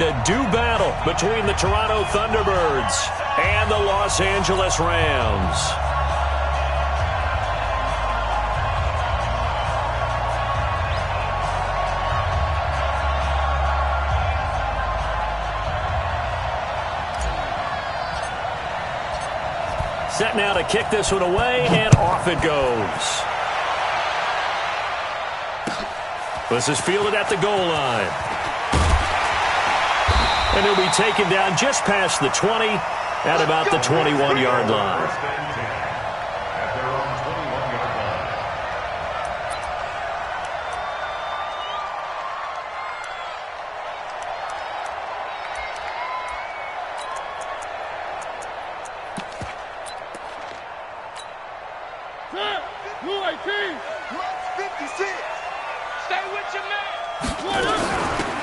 A due battle between the Toronto Thunderbirds and the Los Angeles Rams. Set now to kick this one away, and off it goes. This is fielded at the goal line. And he'll be taken down just past the 20 at about the 21-yard line.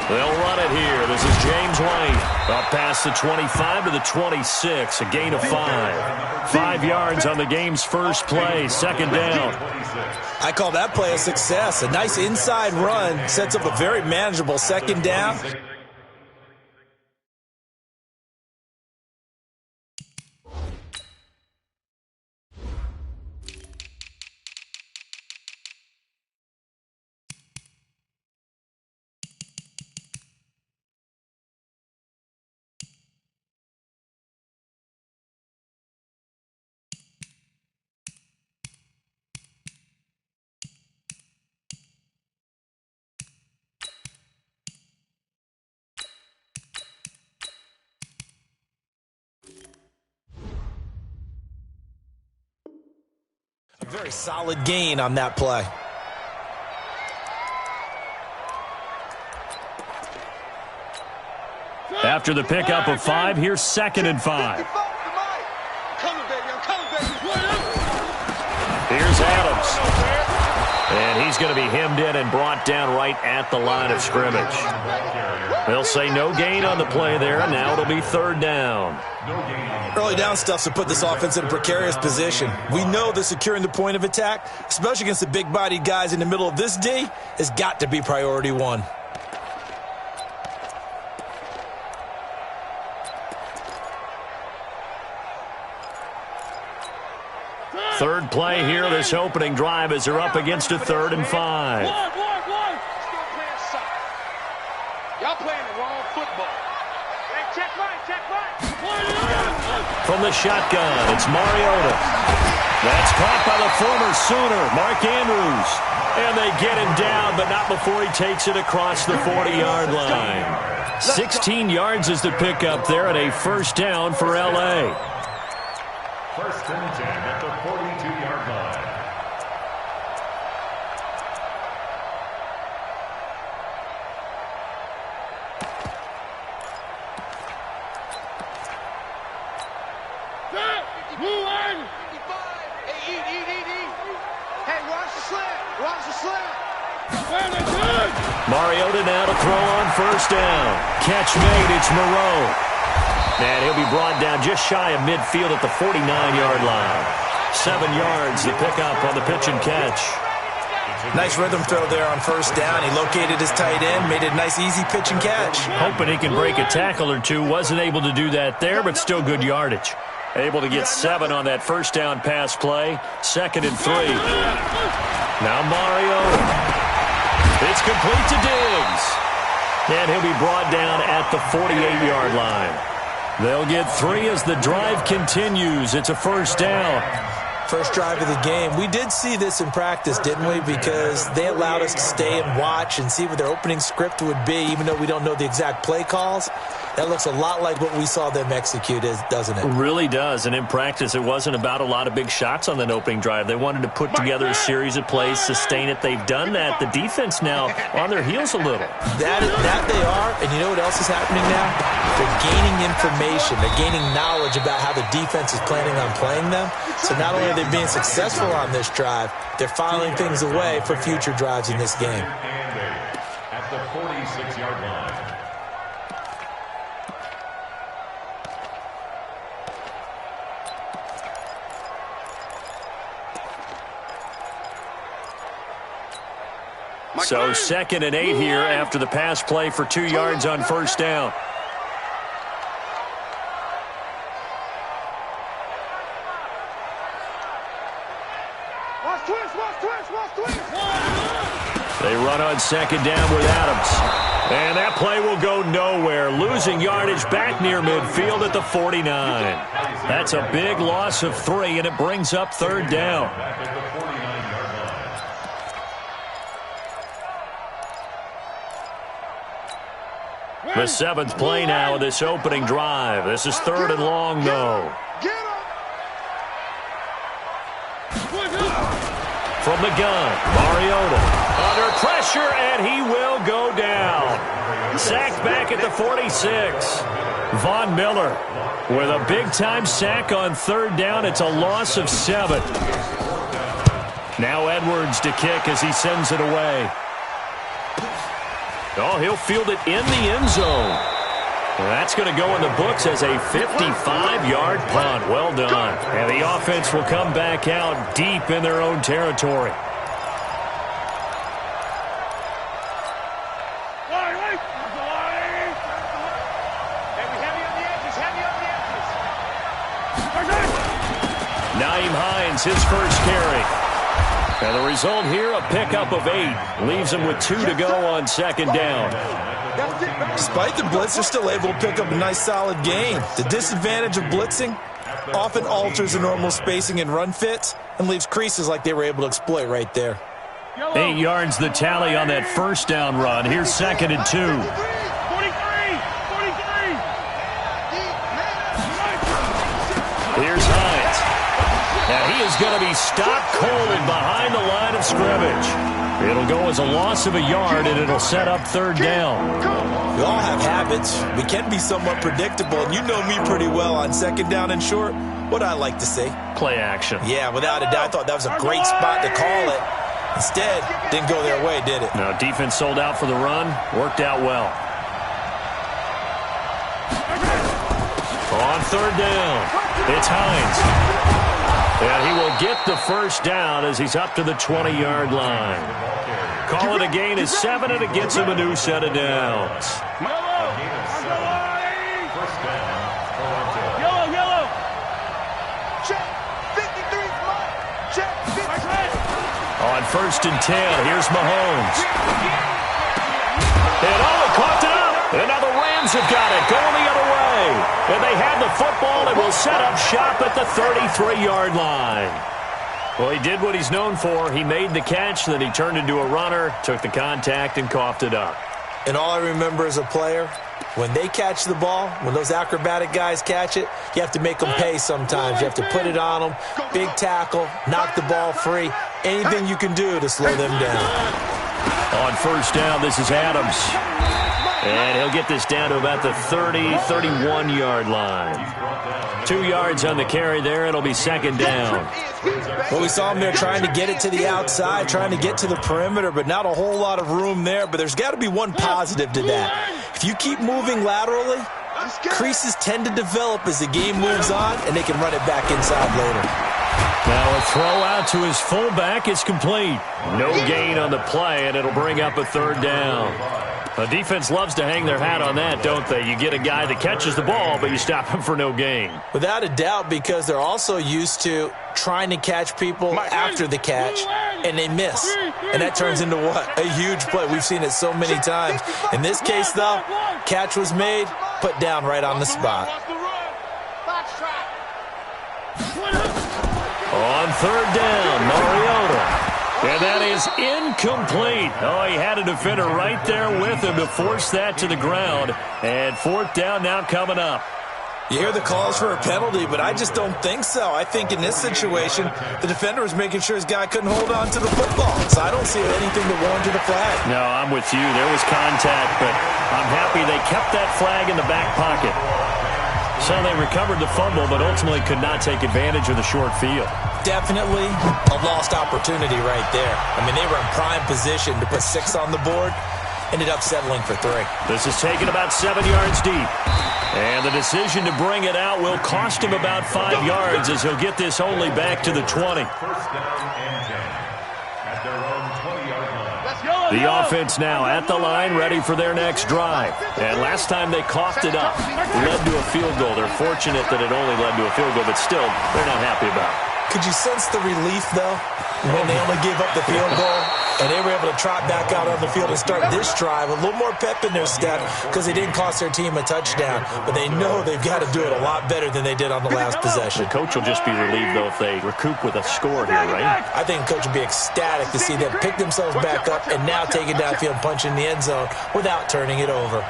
They'll run it here. This is James White. Up past the 25 to the 26. A gain of 5. 5 yards on the game's first play. Second down. I call that play a success. A nice inside run sets up a very manageable second down. A very solid gain on that play. After the pickup of 5, here's 2nd and 5. Here's Adams. And he's going to be hemmed in and brought down right at the line of scrimmage. They'll say no gain on the play there, and now it'll be 3rd down. Early down stuffs to put this offense in a precarious position. We know that securing the point of attack, especially against the big-bodied guys in the middle of this D, has got to be priority 1. Third play here, this opening drive as they're up against a 3rd and 5. Y'all playing the wrong football. Hey, check right. From the shotgun, it's Mariota. That's caught by the former Sooner, Mark Andrews. And they get him down, but not before he takes it across the 40-yard line. 16 yards is the pickup there, and a 1st down for L.A. 1st and 10 at the 42-yard line. Mariota now to throw on 1st down. Catch made, it's Moreau. And he'll be brought down just shy of midfield at the 49-yard line. 7 yards, the pickup on the pitch and catch. Nice rhythm throw there on 1st down. He located his tight end, made it a nice easy pitch and catch. Hoping he can break a tackle or two. Wasn't able to do that there, but still good yardage. Able to get 7 on that 1st down pass play. 2nd and 3. Now Mariota. It's complete to Diggs. And he'll be brought down at the 48-yard line. They'll get 3 as the drive continues. It's a 1st down. First drive of the game. We did see this in practice, didn't we? Because they allowed us to stay and watch and see what their opening script would be, even though we don't know the exact play calls. That looks a lot like what we saw them execute, doesn't it? It really does. And in practice, it wasn't about a lot of big shots on that opening drive. They wanted to put together a series of plays, sustain it. They've done that. The defense now on their heels a little. That they are. And you know what else is happening now? They're gaining information. They're gaining knowledge about how the defense is planning on playing them. So not only are they being successful on this drive, they're filing things away for future drives in this game. At the 46-yard line. So 2nd and 8 here after the pass play for 2 yards on 1st down. They run on second down with Adams. And that play will go nowhere, losing yardage back near midfield at the 49. That's a big loss of 3, and it brings up third down. The 7th play now of this opening drive. This is third and long, though. From the gun, Mariota under pressure, and he will go down. Sacked back at the 46. Von Miller with a big-time sack on third down. It's a loss of 7. Now Edwards to kick as he sends it away. Oh, he'll field it in the end zone. That's going to go in the books as a 55-yard punt. Well done. And the offense will come back out deep in their own territory. Nyheim Hines, his first carry. And the result here, a pickup of 8. Leaves him with 2 to go on second down. Despite the blitz, they're still able to pick up a nice, solid gain. The disadvantage of blitzing often alters the normal spacing and run fits and leaves creases like they were able to exploit right there. 8 yards the tally on that first down run. Here's second and 2. Here's Hines. Now he is going to be stopped cold behind the line of scrimmage. It'll go as a loss of a yard, and it'll set up third down. We all have habits. We can be somewhat predictable, and you know me pretty well on second down and short. What I like to say? Play action. Yeah, without a doubt. I thought that was a great spot to call it. Instead, didn't go their way, did it? Now, defense sold out for the run. Worked out well. On third down, it's Hines. And he will get the first down as he's up to the 20-yard line. Call it a gain of 7, and it gets him a new set of downs. Yellow. Check. 53. Check. 53. On first and 10, here's Mahomes. And he caught it up. And now the Rams have got it, going the other way. And they have the football and will set up shop at the 33-yard line. Well, he did what he's known for. He made the catch, then he turned into a runner, took the contact, and coughed it up. And all I remember as a player, when they catch the ball, when those acrobatic guys catch it, you have to make them pay sometimes. You have to put it on them, big tackle, knock the ball free, anything you can do to slow them down. On first down, this is Adams. And he'll get this down to about the 31-yard line. 2 yards on the carry there. It'll be second down. Well, we saw him there trying to get it to the outside, trying to get to the perimeter, but not a whole lot of room there. But there's got to be one positive to that. If you keep moving laterally, creases tend to develop as the game moves on, and they can run it back inside later. Now a throw out to his fullback is complete. No gain on the play, and it'll bring up a third down. The defense loves to hang their hat on that, don't they? You get a guy that catches the ball, but you stop him for no gain. Without a doubt, because they're also used to trying to catch people after the catch, and they miss. And that turns into what? A huge play. We've seen it so many times. In this case, though, catch was made, put down right on the spot. On third down, Mariota. And that is incomplete. Oh, he had a defender right there with him to force that to the ground. And fourth down now coming up. You hear the calls for a penalty, but I just don't think so. I think in this situation, the defender was making sure his guy couldn't hold on to the football. So I don't see anything to warrant the flag. No, I'm with you. There was contact, but I'm happy they kept that flag in the back pocket. So they recovered the fumble, but ultimately could not take advantage of the short field. Definitely a lost opportunity right there. I mean, they were in prime position to put 6 on the board. Ended up settling for 3. This is taken about 7 yards deep. And the decision to bring it out will cost him about 5 yards as he'll get this only back to the 20. The offense now at the line, ready for their next drive. And last time they coughed it up, led to a field goal. They're fortunate that it only led to a field goal, but still, they're not happy about it. Could you sense the relief, though, when they only gave up the field goal? And they were able to trot back out on the field and start this drive. A little more pep in their step because they didn't cost their team a touchdown. But they know they've got to do it a lot better than they did on the last possession. The coach will just be relieved, though, if they recoup with a score here, right? I think the coach will be ecstatic to see them pick themselves back up and now take it downfield and punch in the end zone without turning it over.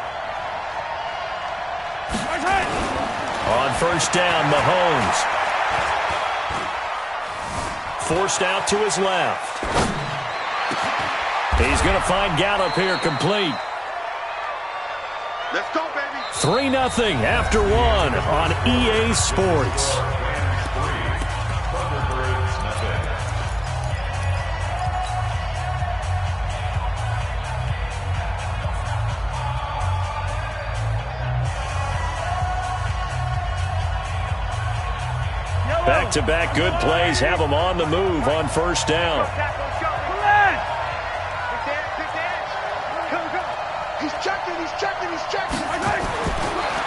On first down, Mahomes. Forced out to his left. He's going to find Gallup here complete. Let's go, baby. 3-0 after one on EA Sports. Back-to-back good plays have them on the move on first down. He's checking.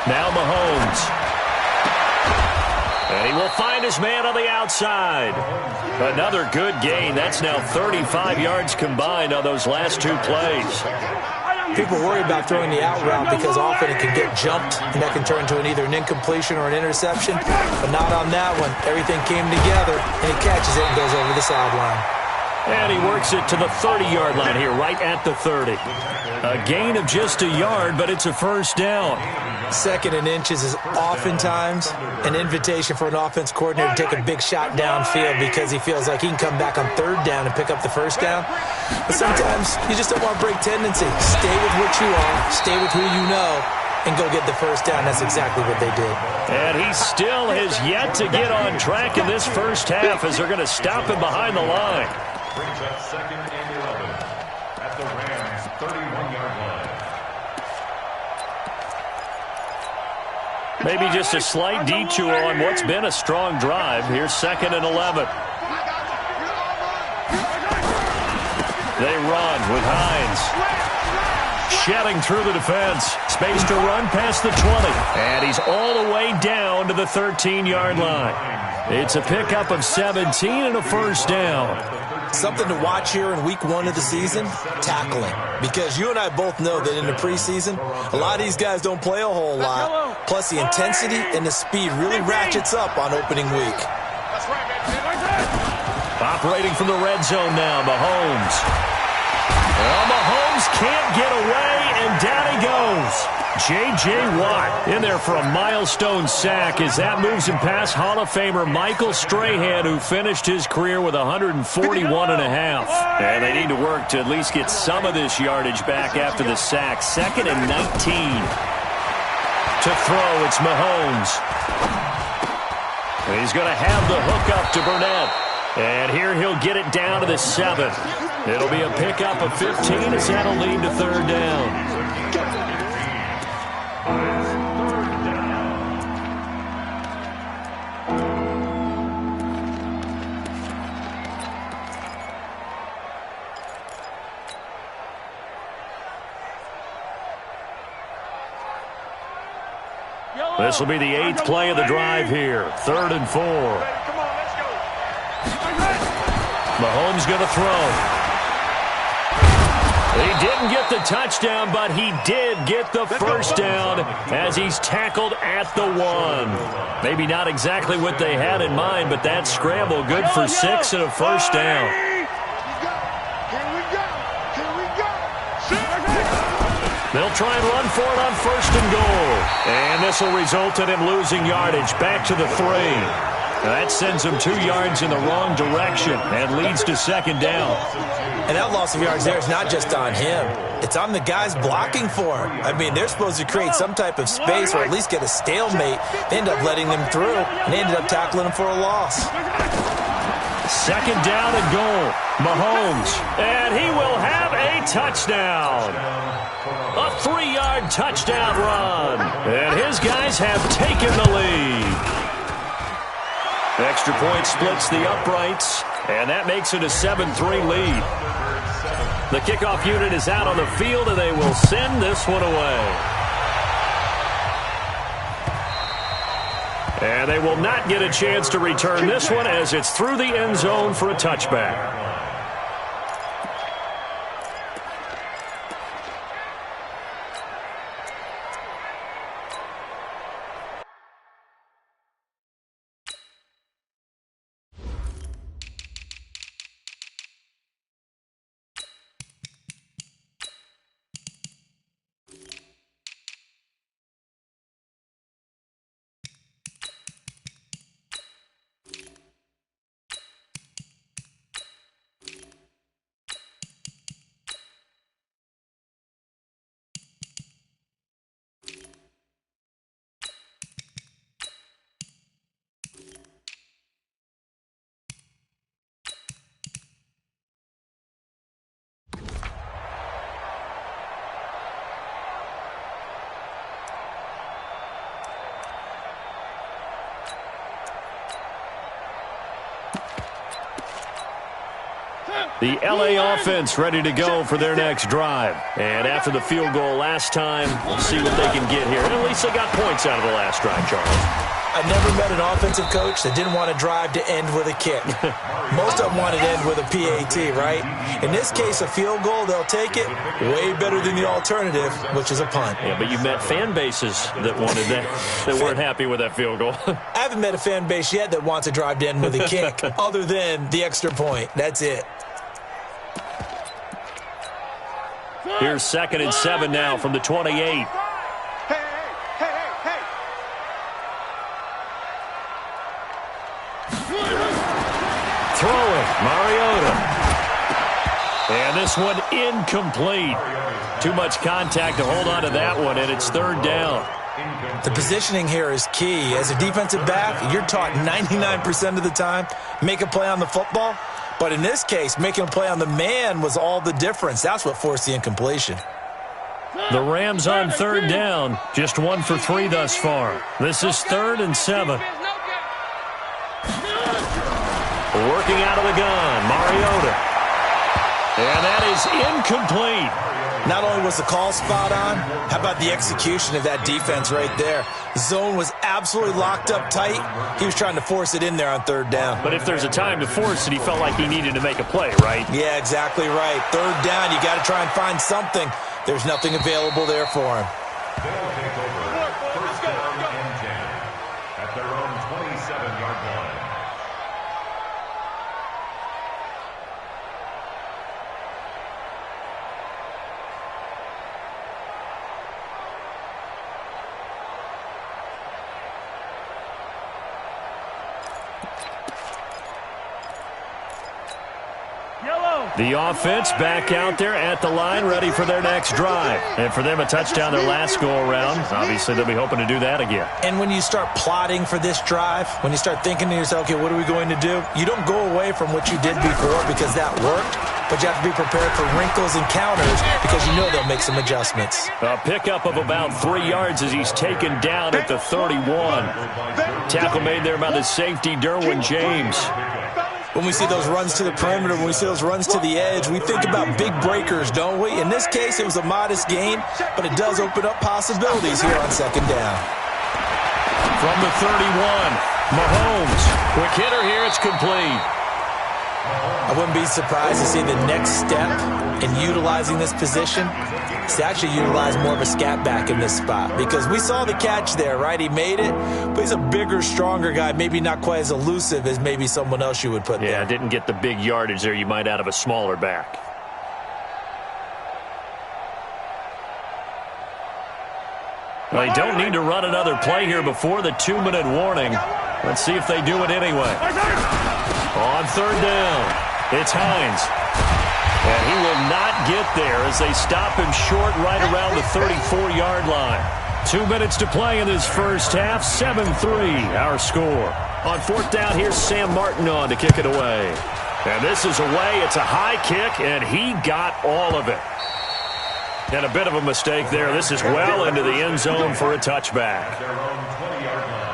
Now Mahomes. And he will find his man on the outside. Another good gain. That's now 35 yards combined on those last two plays. People worry about throwing the out route because often it can get jumped, and that can turn into either an incompletion or an interception. But not on that one. Everything came together, and he catches it and goes over the sideline. And he works it to the 30-yard line here, right at the 30. A gain of just a yard, but it's a first down. Second and inches is oftentimes an invitation for an offense coordinator to take a big shot downfield because he feels like he can come back on third down and pick up the first down. But sometimes you just don't want to break tendency. Stay with what you are, stay with who you know, and go get the first down. That's exactly what they did. And he still has yet to get on track in this first half as they're going to stop him behind the line. Brings up 2nd and 11 at the Rams' 31-yard line. Maybe just a slight detour on what's been a strong drive. Here's 2nd and 11. They run with Hines. Shedding through the defense. Space to run past the 20. And he's all the way down to the 13-yard line. It's a pickup of 17 and a first down. Something to watch here in week 1 of the season, tackling. Because you and I both know that in the preseason, a lot of these guys don't play a whole lot. Plus, the intensity and the speed really ratchets up on opening week. Operating from the red zone now, Mahomes. Well, Mahomes can't get away, and down he goes. J.J. Watt in there for a milestone sack as that moves him past Hall of Famer Michael Strahan, who finished his career with 141 and a half. And they need to work to at least get some of this yardage back after the sack. 2nd and 19. To throw, it's Mahomes. And he's going to have the hook up to Burnett. And here he'll get it down to the 7. It'll be a pickup of 15 as that'll lead to third down. This will be the 8th play of the drive here. 3rd and 4. Mahomes going to throw. He didn't get the touchdown, but he did get the first down as he's tackled at the 1. Maybe not exactly what they had in mind, but that scramble good for 6 and a first down. They'll try and run for it on 1st and goal. And this will result in him losing yardage back to the 3. That sends him 2 yards in the wrong direction and leads to 2nd down. And that loss of yards there is not just on him. It's on the guys blocking for him. I mean, they're supposed to create some type of space or at least get a stalemate. They end up letting them through, and they ended up tackling him for a loss. 2nd down and goal. Mahomes. And he will have a touchdown. A 3-yard touchdown run. And his guys have taken the lead. Extra point splits the uprights, and that makes it a 7-3 lead. The kickoff unit is out on the field, and they will send this one away. And they will not get a chance to return this one as it's through the end zone for a touchback. The LA offense ready to go for their next drive. And after the field goal last time, we'll see what they can get here. And at least they got points out of the last drive, Charles. I never met an offensive coach that didn't want to drive to end with a kick. Most of them wanted to end with a PAT, right? In this case, a field goal, they'll take it. Way better than the alternative, which is a punt. Yeah, but you've met fan bases that wanted that, that weren't happy with that field goal. I haven't met a fan base yet that wants to drive to end with a kick, other than the extra point. That's it. Here's 2nd and 7 now from the 28. Hey. Throwing, Mariota. And this one incomplete. Too much contact to hold on to that one, and it's 3rd down. The positioning here is key. As a defensive back, you're taught 99% of the time, make a play on the football. But in this case, making a play on the man was all the difference. That's what forced the incompletion. The Rams on 3rd down. Just 1 for 3 thus far. This is 3rd and 7. Working out of the gun, Mariota. And that is incomplete. Not only was the call spot on, how about the execution of that defense right there? The zone was absolutely locked up tight. He was trying to force it in there on 3rd down. But if there's a time to force it, he felt like he needed to make a play, right? Yeah, exactly right. 3rd down, you got to try and find something. There's nothing available there for him. They'll take over 1st down and 10 at their own 27-yard line. The offense back out there at the line, ready for their next drive. And for them, a touchdown their last go-around. Obviously, they'll be hoping to do that again. And when you start plotting for this drive, when you start thinking to yourself, okay, what are we going to do? You don't go away from what you did before because that worked, but you have to be prepared for wrinkles and counters because you know they'll make some adjustments. A pickup of about 3 yards as he's taken down at the 31. Tackle made there by the safety, Derwin James. When we see those runs to the perimeter, when we see those runs to the edge, we think about big breakers, don't we? In this case, it was a modest gain, but it does open up possibilities here on 2nd down. From the 31, Mahomes. Quick hitter here, it's complete. I wouldn't be surprised to see the next step in utilizing this position is to actually utilize more of a scat back in this spot, because we saw the catch there, right? He made it, but he's a bigger, stronger guy, maybe not quite as elusive as maybe someone else you would put there. Yeah, didn't get the big yardage there you might out of a smaller back. Well, they don't need to run another play here before the 2-minute warning. Let's see if they do it anyway. On 3rd down, it's Hines. And he will not get there as they stop him short right around the 34-yard line. 2 minutes to play in this first half. 7-3, our score. On 4th down, here's Sam Martin on to kick it away. And this is away. It's a high kick, and he got all of it. And a bit of a mistake there. This is well into the end zone for a touchback. Their own 20-yard line.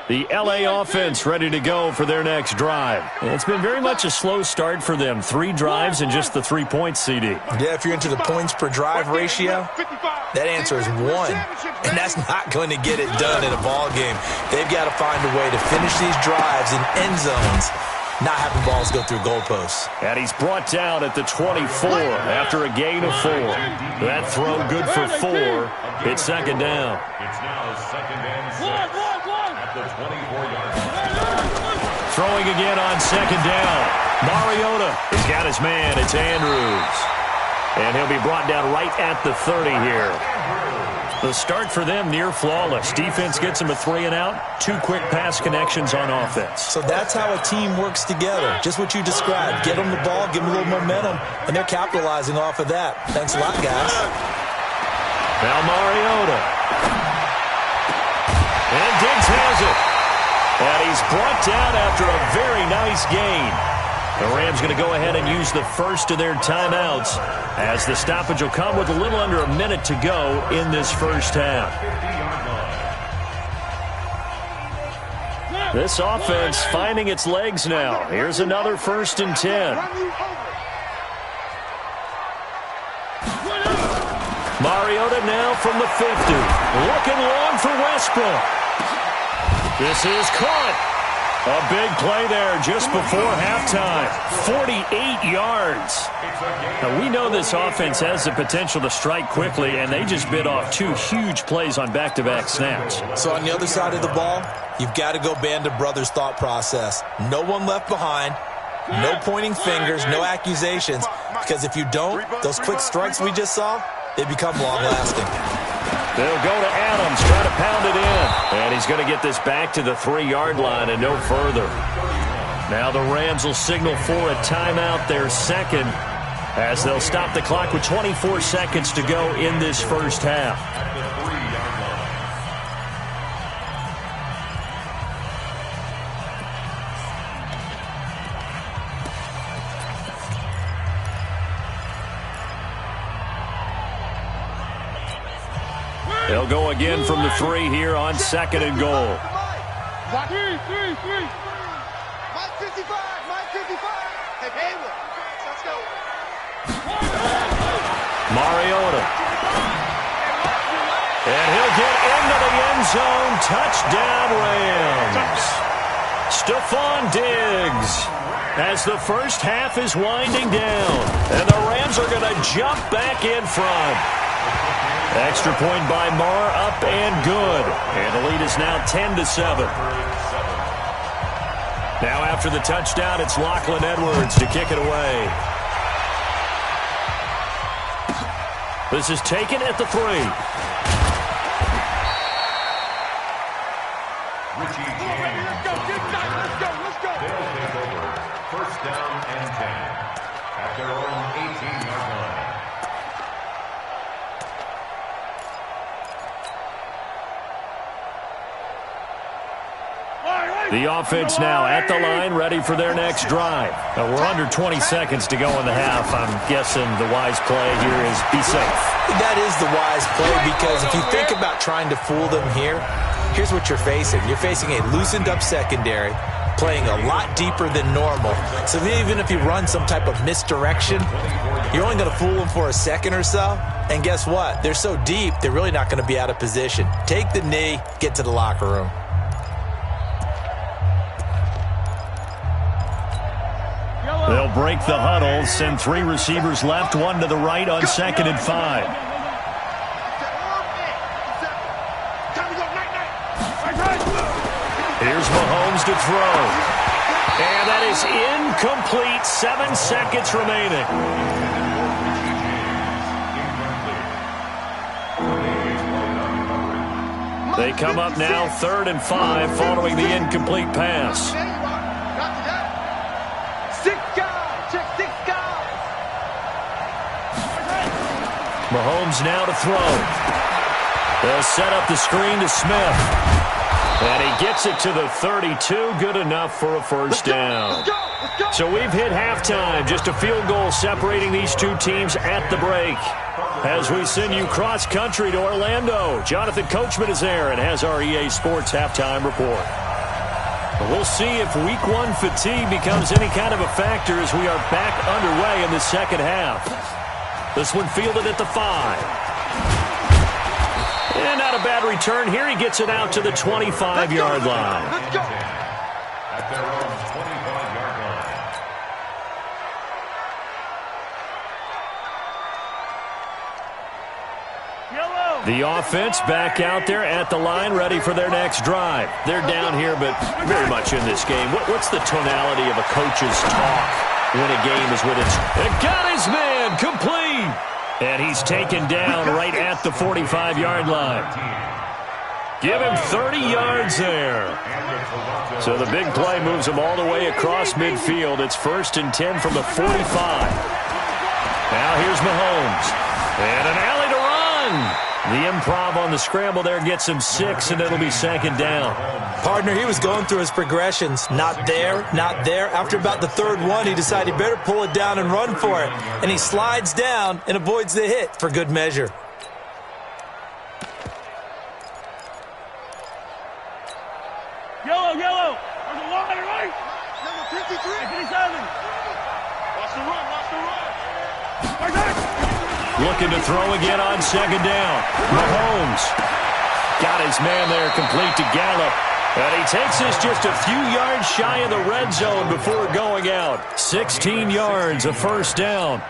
The LA offense ready to go for their next drive. It's been very much a slow start for them. 3 drives and just the 3 points, CD. Yeah, if you're into the points per drive ratio, that answer is 1. And that's not going to get it done in a ball game. They've got to find a way to finish these drives in end zones, not having balls go through goalposts. And he's brought down at the 24 after a gain of 4. That throw good for 4. It's second down. It's now second and 6 at the 24-yard line. Throwing again on second down. Mariota has got his man. It's Andrews. And he'll be brought down right at the 30 here. The start for them near flawless. Defense gets them a 3-and-out. 2 quick pass connections on offense. So that's how a team works together. Just what you described. Get them the ball, give them a little momentum, and they're capitalizing off of that. Thanks a lot, guys. Now Mariota. And Diggs has it. And he's brought down after a very nice gain. The Rams going to go ahead and use the first of their timeouts as the stoppage will come with a little under a minute to go in this first half. This offense finding its legs now. Here's another 1st and 10. Mariota now from the 50. Looking long for Westbrook. This is caught. A big play there just before halftime. 48 yards. Now, we know this offense has the potential to strike quickly, and they just bit off 2 huge plays on back-to-back snaps. So on the other side of the ball, you've got to go Band of Brothers thought process. No one left behind. No pointing fingers, no accusations. Because if you don't, those quick strikes we just saw, they become long-lasting. They'll go to Adams, try to pound it in. And he's going to get this back to the 3-yard line and no further. Now the Rams will signal for a timeout, their second, as they'll stop the clock with 24 seconds to go in this first half. They'll go again from the 3 here on 2nd and goal. Mike 55, Mike 55. Hey, Haywood, let's go. Mariota. And he'll get into the end zone. Touchdown, Rams. Stephon Diggs as the first half is winding down. And the Rams are going to jump back in front. Extra point by Marr, up and good. And the lead is now 10-7. Now after the touchdown, it's Lachlan Edwards to kick it away. This is taken at the 3. Let's go. They'll take over 1st down and 10 at their own 18-yard line. The offense now at the line, ready for their next drive. Now we're under 20 seconds to go in the half. I'm guessing the wise play here is be safe. That is the wise play, because if you think about trying to fool them here, here's what you're facing. You're facing a loosened up secondary, playing a lot deeper than normal. So even if you run some type of misdirection, you're only going to fool them for a second or so. And guess what? They're so deep, they're really not going to be out of position. Take the knee, get to the locker room. They'll break the huddle, send 3 receivers left, 1 to the right on 2nd and 5. Here's Mahomes to throw. And that is incomplete. 7 seconds remaining. They come up now 3rd and 5 following the incomplete pass. Mahomes now to throw. They'll set up the screen to Smith. And he gets it to the 32. Good enough for a first down. So we've hit halftime. Just a field goal separating these 2 teams at the break. As we send you cross-country to Orlando, Jonathan Coachman is there and has our EA Sports halftime report. We'll see if week one fatigue becomes any kind of a factor as we are back underway in the second half. This one fielded at the 5. And not a bad return here. He gets it out to the 25-yard line. Let's go. At their own 25-yard line. The offense back out there at the line, ready for their next drive. They're down here, but very much in this game. What's the tonality of a coach's talk when a game is within? And got his man complete. And he's taken down right at the 45-yard line. Give him 30 yards there. So the big play moves him all the way across midfield. It's 1st and 10 from the 45. Now here's Mahomes. And an alley to run. The improv on the scramble there gets him 6, and it'll be 2nd down. Partner, he was going through his progressions. Not there, not there. After about the 3rd one, he decided he better pull it down and run for it. And he slides down and avoids the hit for good measure. Yellow. There's a line, right? Number 53. 57. Watch the run. Looking to throw again on 2nd down. Mahomes got his man there complete to Gallup. And he takes this just a few yards shy of the red zone before going out. 16 yards, a 1st down.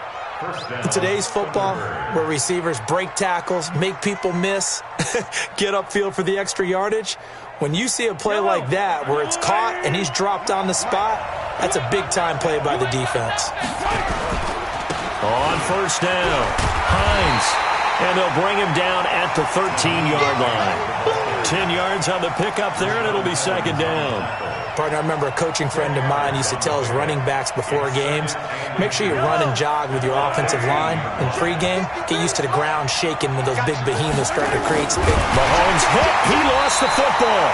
In today's football, where receivers break tackles, make people miss, get upfield for the extra yardage, when you see a play like that where it's caught and he's dropped on the spot, that's a big-time play by the defense. On 1st down, Hines. And they'll bring him down at the 13-yard line. 10 yards on the pickup there, and it'll be 2nd down. Partner, I remember a coaching friend of mine used to tell his running backs before games, make sure you run and jog with your offensive line in pregame. Get used to the ground shaking when those big behemoths start to create space. Mahomes hit. He lost the football.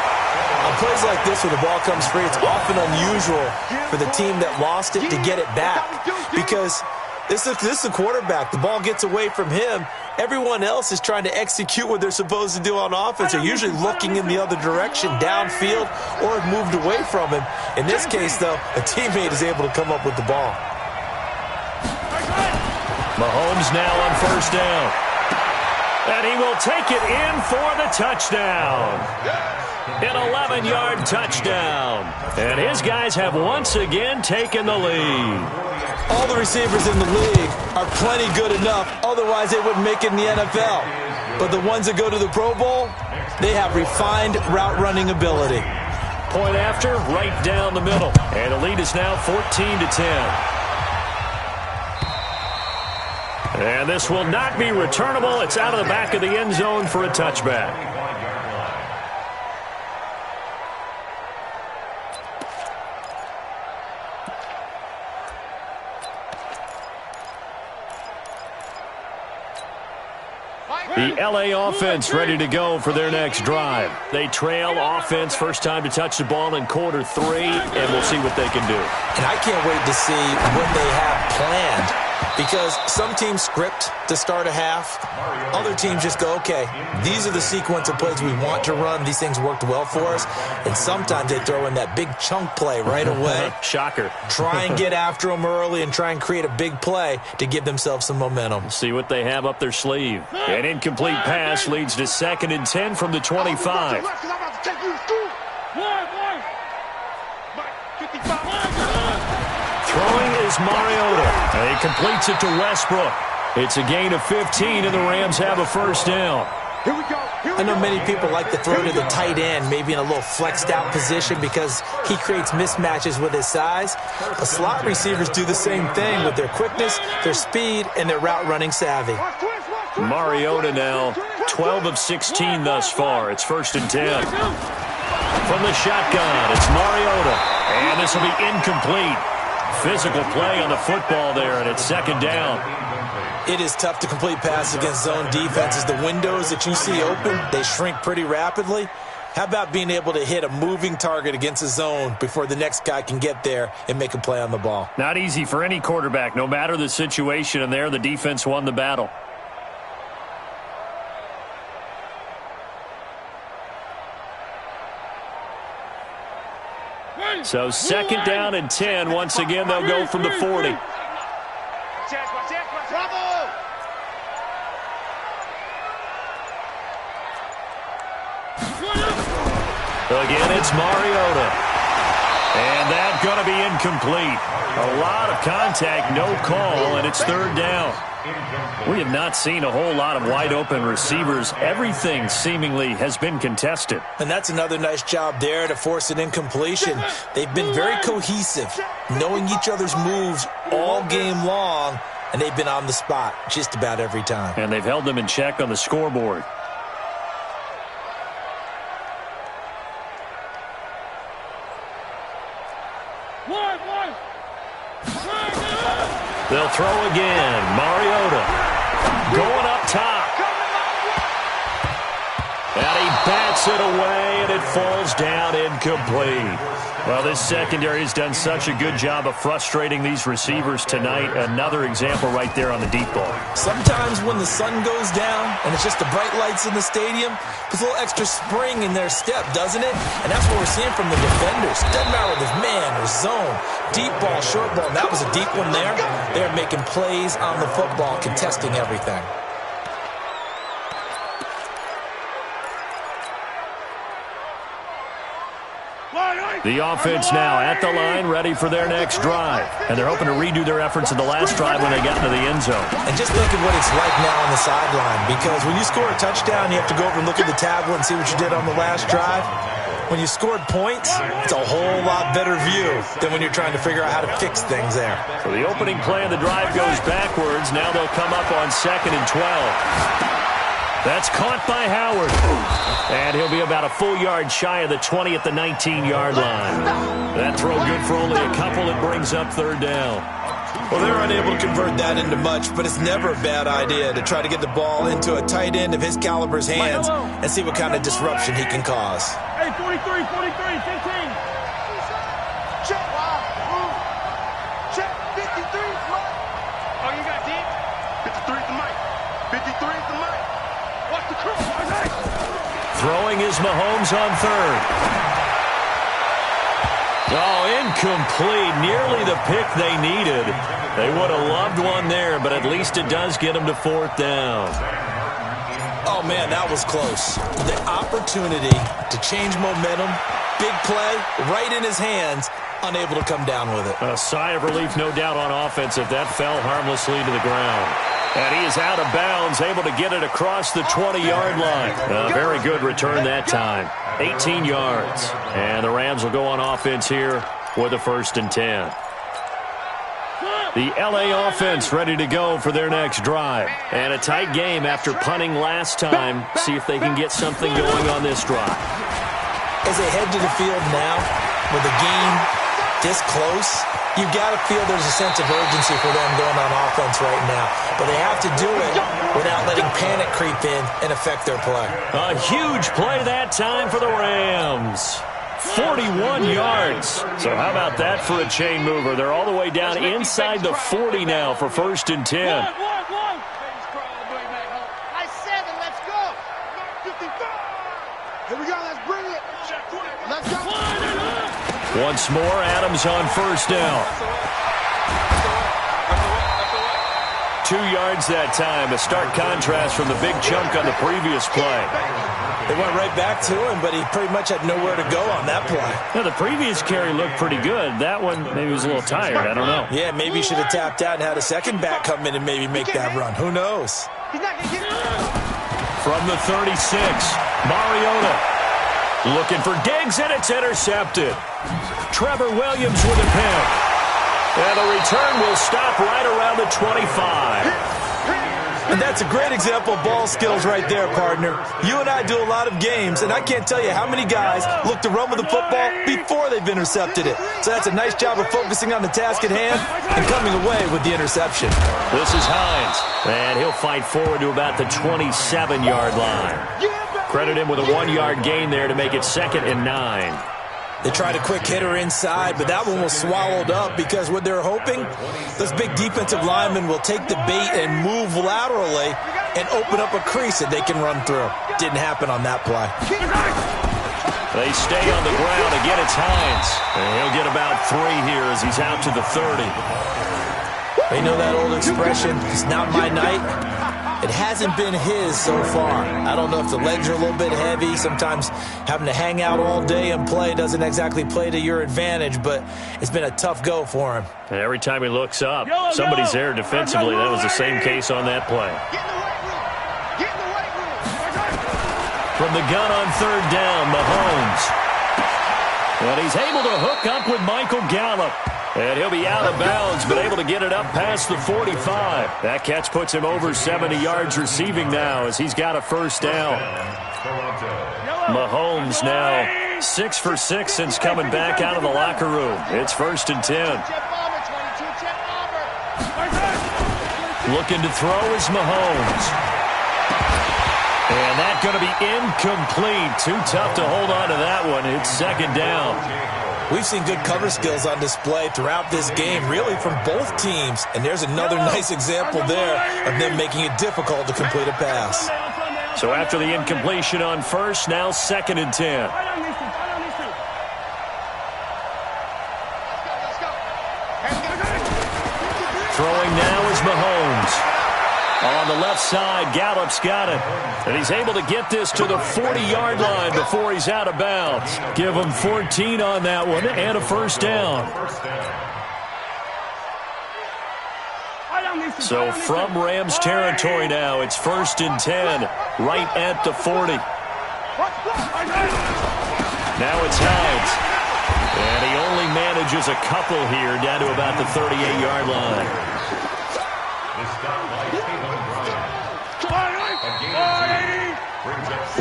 On plays like this where the ball comes free, it's often unusual for the team that lost it to get it back. Because this is the quarterback. The ball gets away from him. Everyone else is trying to execute what they're supposed to do on offense. They're usually looking in the other direction, downfield, or have moved away from him. In this case, though, a teammate is able to come up with the ball. Mahomes now on 1st down. And he will take it in for the touchdown. An 11-yard touchdown. And his guys have once again taken the lead. All the receivers in the league are plenty good enough, otherwise they wouldn't make it in the NFL. But the ones that go to the Pro Bowl, they have refined route running ability. Point after, right down the middle. And the lead is now 14-10. And this will not be returnable. It's out of the back of the end zone for a touchback. The L.A. offense ready to go for their next drive. They trail offense, first time to touch the ball in quarter 3, and we'll see what they can do. And I can't wait to see what they have planned, because some teams script to start a half. Other teams just go, okay, these are the sequence of plays we want to run. These things worked well for us. And sometimes they throw in that big chunk play right away. Shocker. Try and get after them early and try and create a big play to give themselves some momentum. See what they have up their sleeve. An incomplete pass leads to 2nd and 10 from the 25. Throwing is Mariota. And he completes it to Westbrook. It's a gain of 15, and the Rams have a 1st down. Here we go. I know many people like to throw to the tight end, maybe in a little flexed out position because he creates mismatches with his size. But slot receivers do the same thing with their quickness, their speed, and their route running savvy. Mariota now 12 of 16 thus far. It's 1st and 10. From the shotgun, it's Mariota. And this will be incomplete. Physical play on the football there, and it's 2nd down. It is tough to complete passes against zone defenses. The windows that you see open, they shrink pretty rapidly. How about being able to hit a moving target against a zone before the next guy can get there and make a play on the ball? Not easy for any quarterback, no matter the situation, and there the defense won the battle. So 2nd down and 10. Once again, they'll go from the 40. Again, it's Mariota. And that's going to be incomplete. A lot of contact, no call, and it's 3rd down. We have not seen a whole lot of wide-open receivers. Everything seemingly has been contested. And that's another nice job there to force an incompletion. They've been very cohesive, knowing each other's moves all game long, and they've been on the spot just about every time. And they've held them in check on the scoreboard. They'll throw again. Mariota going up top. And he bats it away, and it falls down incomplete. Well, this secondary has done such a good job of frustrating these receivers tonight. Another example right there on the deep ball. Sometimes when the sun goes down and it's just the bright lights in the stadium, there's a little extra spring in their step, doesn't it? And that's what we're seeing from the defenders. Doesn't matter whether it's man or zone, deep ball, short ball. And that was a deep one there. They're making plays on the football, contesting everything. The offense now at the line, ready for their next drive. And they're hoping to redo their efforts in the last drive when they got into the end zone. And just look at what it's like now on the sideline. Because when you score a touchdown, you have to go over and look at the tablet and see what you did on the last drive. When you scored points, it's a whole lot better view than when you're trying to figure out how to fix things there. So the opening play of the drive goes backwards. Now they'll come up on 2nd and 12. That's caught by Howard. And he'll be about a full yard shy of the 20 at the 19-yard line. That throw good for only a couple. It brings up 3rd down. Well, they're unable to convert that into much, but it's never a bad idea to try to get the ball into a tight end of his caliber's hands and see what kind of disruption he can cause. Hey, 43, 43, 15. Check. Check. 53. Oh, you got deep? 53 is the mic. 53 is the mic. Watch the crew. Throwing is Mahomes on 3rd. Oh, incomplete. Nearly the pick they needed. They would have loved one there, but at least it does get them to 4th down. Oh, man, that was close. The opportunity to change momentum, big play, right in his hands, unable to come down with it. A sigh of relief, no doubt, on offense if that fell harmlessly to the ground. And he is out of bounds, able to get it across the 20-yard line. A very good return that time. 18 yards. And the Rams will go on offense here with a 1st and 10. The LA offense ready to go for their next drive. And a tight game after punting last time. See if they can get something going on this drive. As they head to the field now, with the game this close, you got to feel there's a sense of urgency for them going on offense right now. But they have to do it without letting panic creep in and affect their play. A huge play that time for the Rams. 41 yards. So how about that for a chain mover? They're all the way down inside the 40 now for 1st and 10. I said it, let's go. 55. Here we go, let's bring it. Let's go. Once more, Adams on 1st down. 2 yards that time. A stark contrast from the big chunk on the previous play. They went right back to him, but he pretty much had nowhere to go on that play. Now, the previous carry looked pretty good. That one maybe was a little tired. I don't know. Yeah, maybe he should have tapped out and had a second back come in and maybe make that run. Who knows? From the 36, Mariota looking for Diggs, and it's intercepted. Trevor Williams with a pick. And the return will stop right around the 25. And that's a great example of ball skills right there, partner. You and I do a lot of games, and I can't tell you how many guys look to run with the football before they've intercepted it. So that's a nice job of focusing on the task at hand and coming away with the interception. This is Hines, and he'll fight forward to about the 27-yard line. Credit him with a 1-yard gain there to make it 2nd and 9. They tried a quick hitter inside, but that one was swallowed up because what they're hoping, those big defensive linemen will take the bait and move laterally and open up a crease that they can run through. Didn't happen on that play. They stay on the ground. Again, it's Hines. And he'll get about 3 here as he's out to the 30. You know that old expression, it's not my night? It hasn't been his so far. I don't know if the legs are a little bit heavy. Sometimes having to hang out all day and play doesn't exactly play to your advantage, but it's been a tough go for him. And every time he looks up, somebody's there defensively. That was the same case on that play. From the gun on 3rd down, Mahomes. And he's able to hook up with Michael Gallup. And he'll be out of bounds, but able to get it up past the 45. That catch puts him over 70 yards receiving now as he's got a 1st down. Mahomes now 6 for 6 since coming back out of the locker room. It's 1st and 10. Looking to throw is Mahomes. And that's going to be incomplete. Too tough to hold on to that one. It's 2nd down. We've seen good cover skills on display throughout this game, really from both teams. And there's another nice example there of them making it difficult to complete a pass. So after the incompletion on 1st, now 2nd and 10. Throwing now is Mahomes. On the left side, Gallup's got it. And he's able to get this to the 40-yard line before he's out of bounds. Give him 14 on that one and a 1st down. So from Rams territory now, it's 1st and 10, right at the 40. Now it's Hines. And he only manages a couple here down to about the 38-yard line.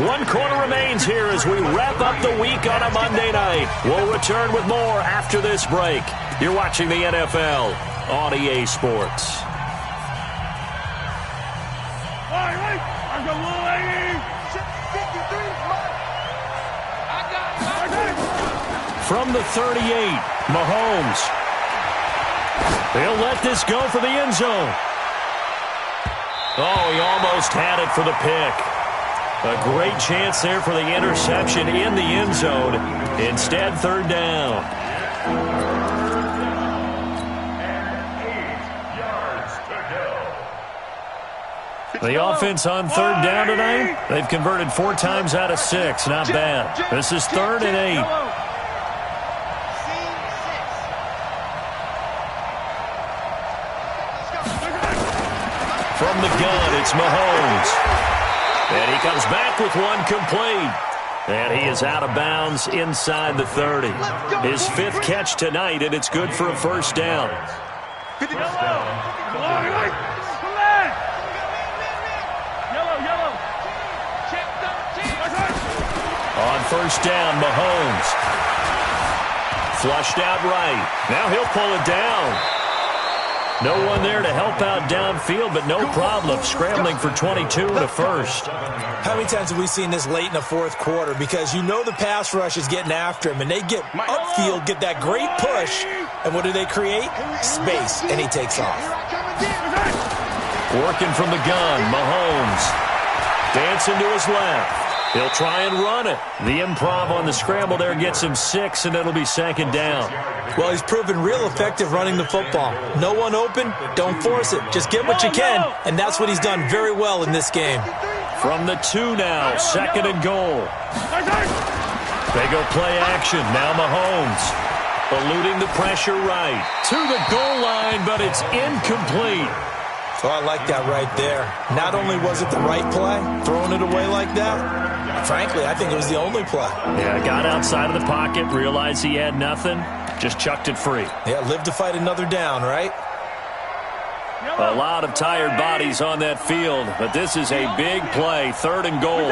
One quarter remains here as we wrap up the week on a Monday night. We'll return with more after this break. You're watching the NFL on EA Sports. From the 38, Mahomes. He'll let this go for the end zone. Oh, he almost had it for the pick. A great chance there for the interception in the end zone. Instead, 3rd down. The offense on 3rd down tonight, they've converted 4 times out of 6. Not bad. This is 3rd and 8. From the gun, it's Mahomes. And he comes back with one complete. And he is out of bounds inside the 30. His 5th catch tonight, and it's good for a 1st down. On 1st down, Mahomes. Flushed out right. Now he'll pull it down. No one there to help out downfield, but no problem. Scrambling for 22 and a 1st. How many times have we seen this late in the 4th quarter? Because you know the pass rush is getting after him, and they get upfield, get that great push, and what do they create? Space, and he takes off. Working from the gun, Mahomes. Dancing to his left. He'll try and run it. The improv on the scramble there gets him 6, and it'll be 2nd down. Well, he's proven real effective running the football. No one open, don't force it. Just get what you can, and that's what he's done very well in this game. From the 2 now, 2nd and goal. They go play action. Now Mahomes. Eluding the pressure right. To the goal line, but it's incomplete. So I like that right there. Not only was it the right play, throwing it away like that, frankly, I think it was the only play. Yeah, got outside of the pocket, realized he had nothing, just chucked it free. Yeah, live to fight another down, right? A lot of tired bodies on that field, but this is a big play, 3rd and goal.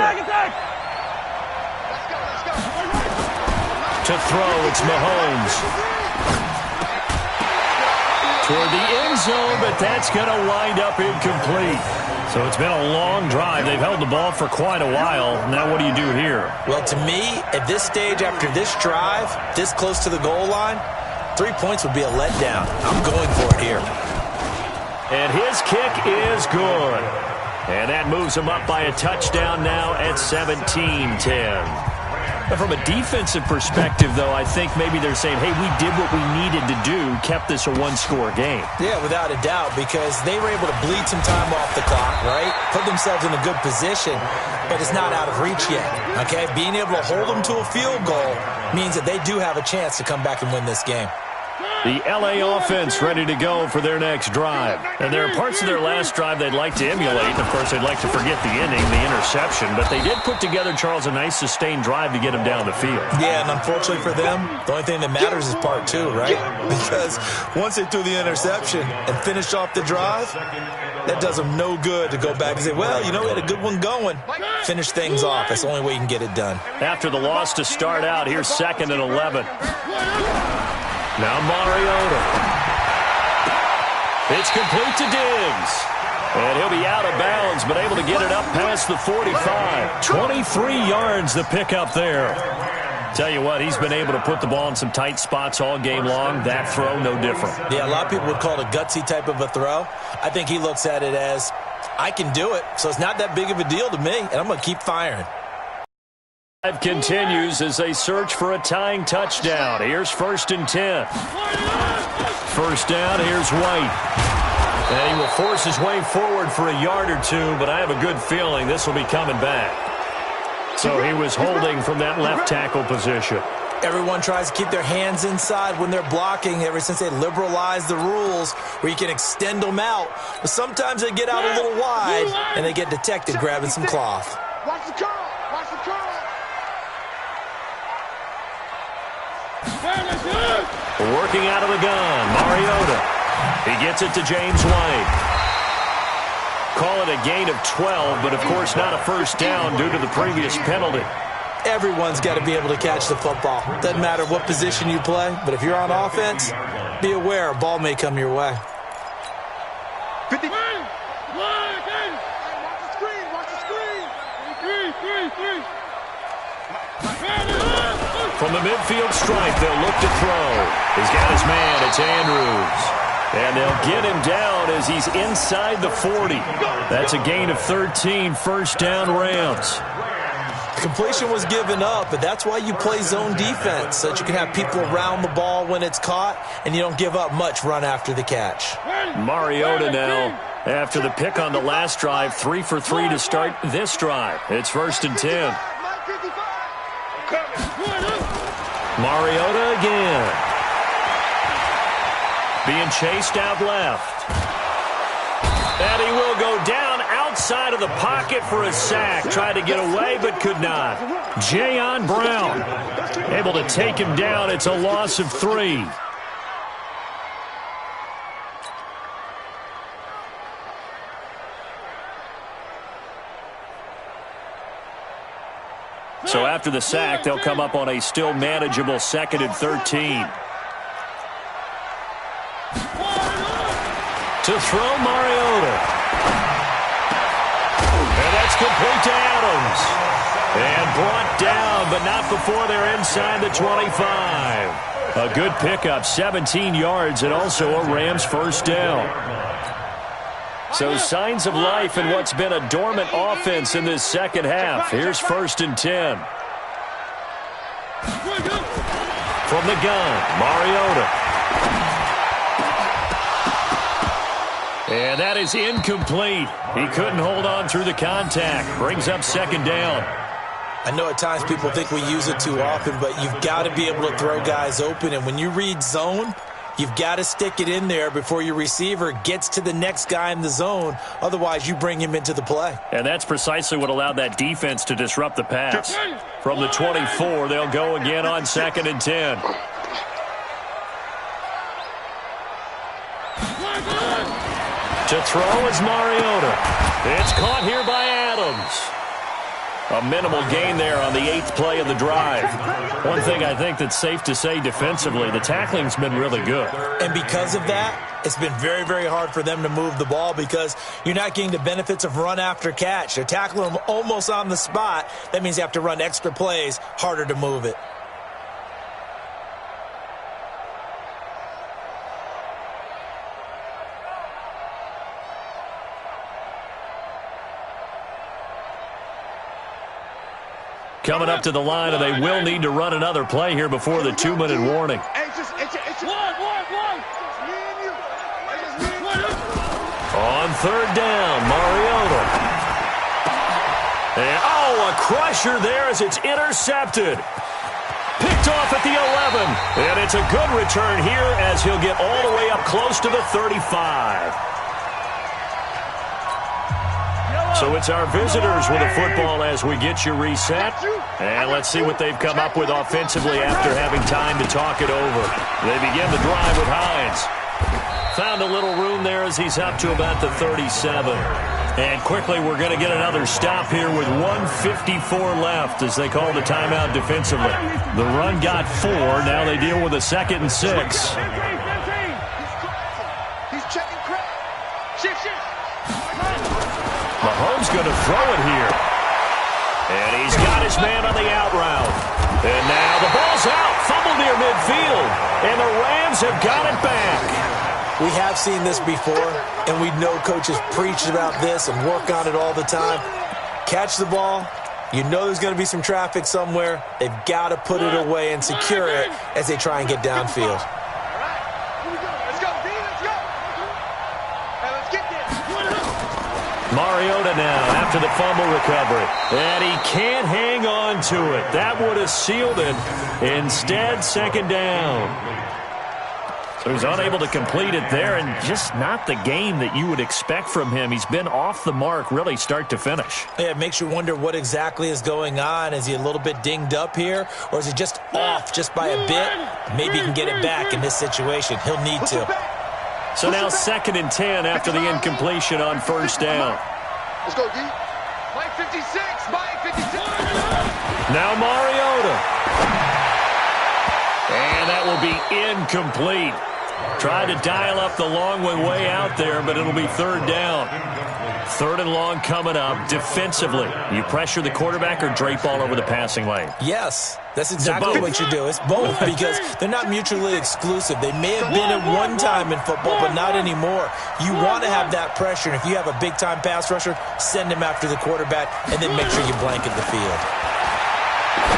To throw, it's Mahomes. Toward the end zone, but that's going to wind up incomplete. So it's been a long drive. They've held the ball for quite a while. Now what do you do here? Well, to me, at this stage, after this drive, this close to the goal line, 3 points would be a letdown. I'm going for it here. And his kick is good. And that moves him up by a touchdown now at 17-10. And from a defensive perspective, though, I think maybe they're saying, hey, we did what we needed to do, kept this a one-score game. Yeah, without a doubt, because they were able to bleed some time off the clock, right? Put themselves in a good position, but it's not out of reach yet, okay? Being able to hold them to a field goal means that they do have a chance to come back and win this game. The LA offense ready to go for their next drive. And there are parts of their last drive they'd like to emulate. Of course, they'd like to forget the inning, the interception. But they did put together, Charles, a nice sustained drive to get them down the field. Yeah, and unfortunately for them, the only thing that matters is part two, right? Because once they threw the interception and finished off the drive, that does them no good to go back and say, well, you know, we had a good one going. Finish things off. That's the only way you can get it done. After the loss to start out, here's 2nd and 11. Now Mariota. It's complete to Diggs. And he'll be out of bounds, but able to get it up past the 45. 23 yards the pickup there. Tell you what, he's been able to put the ball in some tight spots all game long. That throw, no different. Yeah, a lot of people would call it a gutsy type of a throw. I think he looks at it as, I can do it, so it's not that big of a deal to me, and I'm going to keep firing. Drive continues as they search for a tying touchdown. Here's 1st and 10. First down, here's White. And he will force his way forward for a yard or two, but I have a good feeling this will be coming back. So he was holding from that left tackle position. Everyone tries to keep their hands inside when they're blocking ever since they liberalized the rules where you can extend them out. But sometimes they get out a little wide, and they get detected grabbing some cloth. Watch the curl. Watch the curl. Working out of the gun, Mariota. He gets it to James White. Call it a gain of 12, but of course not a first down due to the previous penalty. Everyone's got to be able to catch the football. Doesn't matter what position you play, but if you're on offense, be aware a ball may come your way. 50. Watch the screen. Watch the screen. Three. From the midfield stripe, they'll look to throw. He's got his man. It's Andrews. And they'll get him down as he's inside the 40. That's a gain of 13. First down, Rams. Completion was given up, but that's why you play zone defense, so that you can have people around the ball when it's caught, and you don't give up much run after the catch. Mariota now, after the pick on the last drive, 3 for 3 to start this drive. It's 1st and 10. Mariota again. Being chased out left. And he will go down outside of the pocket for a sack. Tried to get away, but could not. Jayon Brown able to take him down. It's a loss of 3. So after the sack, they'll come up on a still manageable 2nd and 13. To throw, Mariota. And that's complete to Adams. And brought down, but not before they're inside the 25. A good pickup, 17 yards, and also a Rams first down. So signs of life in what's been a dormant offense in this second half. Here's 1st and 10. From the gun, Mariota. And that is incomplete. He couldn't hold on through the contact. Brings up 2nd down. I know at times people think we use it too often, but you've got to be able to throw guys open. And when you read zone, you've got to stick it in there before your receiver gets to the next guy in the zone. Otherwise, you bring him into the play. And that's precisely what allowed that defense to disrupt the pass. From the 24, they'll go again on 2nd and 10. To throw is Mariota. It's caught here by Adams. A minimal gain there on the 8th play of the drive. One thing I think that's safe to say defensively, the tackling's been really good. And because of that, it's been very, very hard for them to move the ball because you're not getting the benefits of run after catch. They're tackling them almost on the spot. That means you have to run extra plays, harder to move it. coming up to the line, and they will need to run another play here before the 2-minute warning. On third down, Mariota. And, a crusher there as it's intercepted. Picked off at the 11. And it's a good return here as he'll get all the way up close to the 35. So it's our visitors with the football as we get you reset. And let's see what they've come up with offensively after having time to talk it over. They begin the drive with Hines. Found a little room there as he's up to about the 37. And quickly we're going to get another stop here with 1:54 left as they call the timeout defensively. The run got 4. Now they deal with a 2nd and 6. He's checking crack. Shift. Mahomes going to throw it here. And he's got his man on the out route. And now the ball's out. Fumble near midfield. And the Rams have got it back. We have seen this before, and we know coaches preach about this and work on it all the time. Catch the ball. You know there's going to be some traffic somewhere. They've got to put it away and secure it as they try and get downfield. Mariota now after the fumble recovery. And he can't hang on to it. That would have sealed it. Instead, 2nd down. So he's unable to complete it there, and just not the game that you would expect from him. He's been off the mark really start to finish. Yeah, it makes you wonder what exactly is going on. Is he a little bit dinged up here, or is he just off just by a bit? Maybe he can get it back in this situation. He'll need to. So now 2nd and 10 after the incompletion on 1st down. Let's go, D. Mike 56. Mike 56. Now Mariota. And that will be incomplete. Tried to dial up the long one way out there, but it'll be 3rd down. 3rd and long coming up. Defensively, you pressure the quarterback or drape all over the passing lane? Yes, that's exactly what you do. It's both because they're not mutually exclusive. They may have been at one time in football, but not anymore. You want to have that pressure, and if you have a big-time pass rusher, send him after the quarterback, and then make sure you blanket the field.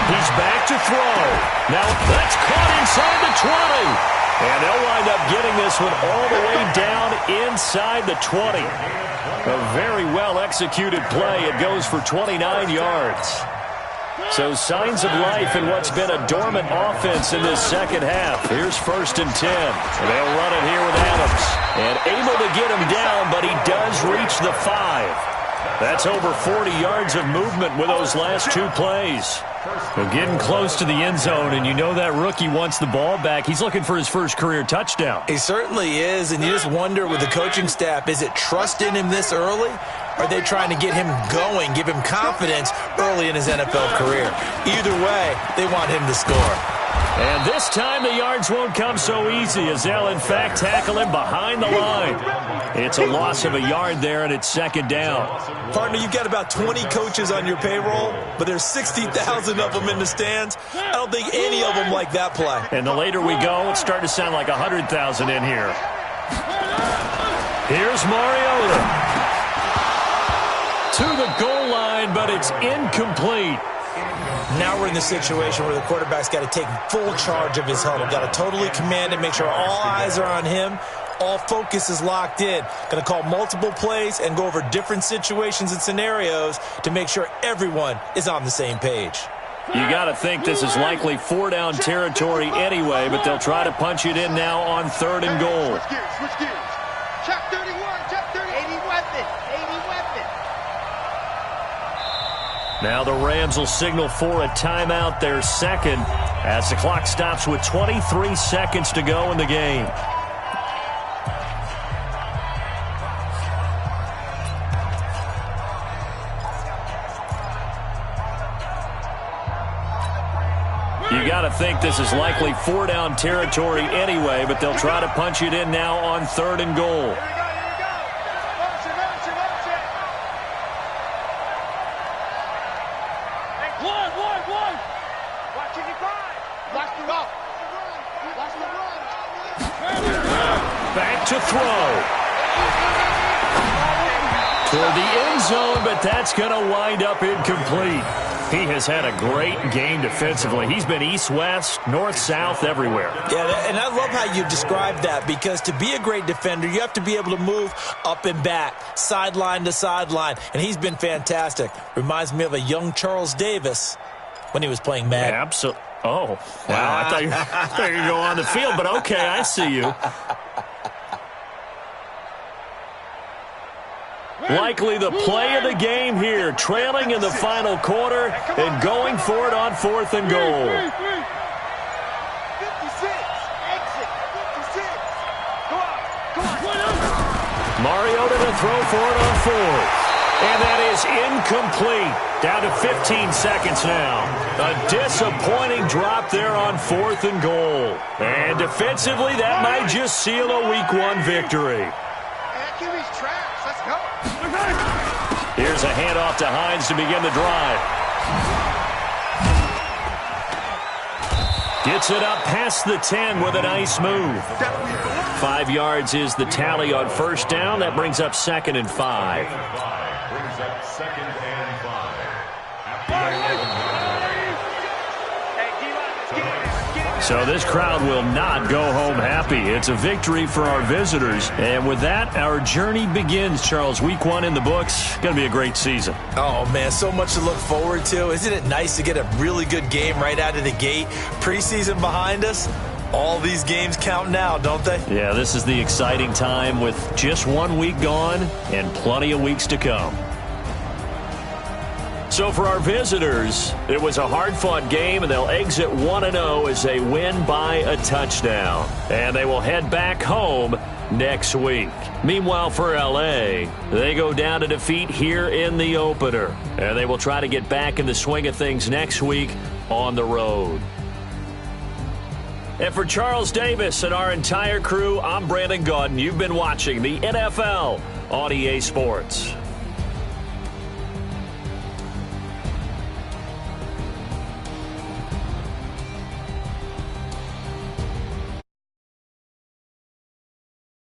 He's back to throw. Now that's caught inside the 20. And they'll wind up getting this one all the way down inside the 20. A very well-executed play. It goes for 29 yards. So signs of life in what's been a dormant offense in this 2nd half. Here's 1st and 10. They'll run it here with Adams. And able to get him down, but he does reach the 5. That's over 40 yards of movement with those last 2 plays. Well, getting close to the end zone, and you know that rookie wants the ball back. He's looking for his first career touchdown. He certainly is, and you just wonder with the coaching staff, is it trust in him this early? Or are they trying to get him going, give him confidence early in his NFL career? Either way, they want him to score. And this time the yards won't come so easy as they'll, in fact, tackle him behind the line. It's a loss of a yard there, and it's 2nd down. Partner, you've got about 20 coaches on your payroll, but there's 60,000 of them in the stands. I don't think any of them like that play. And the later we go, it's starting to sound like 100,000 in here. Here's Mariota. To the goal line, but it's incomplete. Now we're in the situation where the quarterback's got to take full charge of his huddle. Got to totally command it, make sure all eyes are on him. All focus is locked in. Going to call multiple plays and go over different situations and scenarios to make sure everyone is on the same page. You got to think this is likely 4-down territory anyway, but they'll try to punch it in now on 3rd and goal. Switch gears. Check 31. Check 30. 80 weapon. 80 weapon. Now the Rams will signal for a timeout, their 2nd, as the clock stops with 23 seconds to go in the game. You got to think this is likely 4-down territory anyway, but they'll try to punch it in now on 3rd and goal. Back to throw. Toward the end zone, but that's going to wind up incomplete. He has had a great game defensively. He's been east-west, north-south, everywhere. Yeah, and I love how you described that, because to be a great defender, you have to be able to move up and back, sideline to sideline, and he's been fantastic. Reminds me of a young Charles Davis when he was playing Madden. Absolutely. Oh, wow. I thought you were going to go on the field, but okay, I see you. Likely the play of the game here, trailing in the final quarter and going for it on 4th and goal. 56. Exit. 56. Go on. Mariota to throw for it on 4th. And that is incomplete. Down to 15 seconds now. A disappointing drop there on 4th and goal. And defensively, that might just seal a Week 1 victory. QB's trash. Let's go. Here's a handoff to Hines to begin the drive. Gets it up past the 10 with a nice move. 5 yards is the tally on first down. That brings up 2nd and 5. Brings up 2nd and 5. So this crowd will not go home happy. It's a victory for our visitors. And with that, our journey begins, Charles. Week 1 in the books. Going to be a great season. Oh, man, so much to look forward to. Isn't it nice to get a really good game right out of the gate? Preseason behind us. All these games count now, don't they? Yeah, this is the exciting time with just 1 week gone and plenty of weeks to come. So for our visitors, it was a hard-fought game, and they'll exit 1-0 as they win by a touchdown. And they will head back home next week. Meanwhile, for L.A., they go down to defeat here in the opener. And they will try to get back in the swing of things next week on the road. And for Charles Davis and our entire crew, I'm Brandon Gaudin. You've been watching the NFL on EA Sports.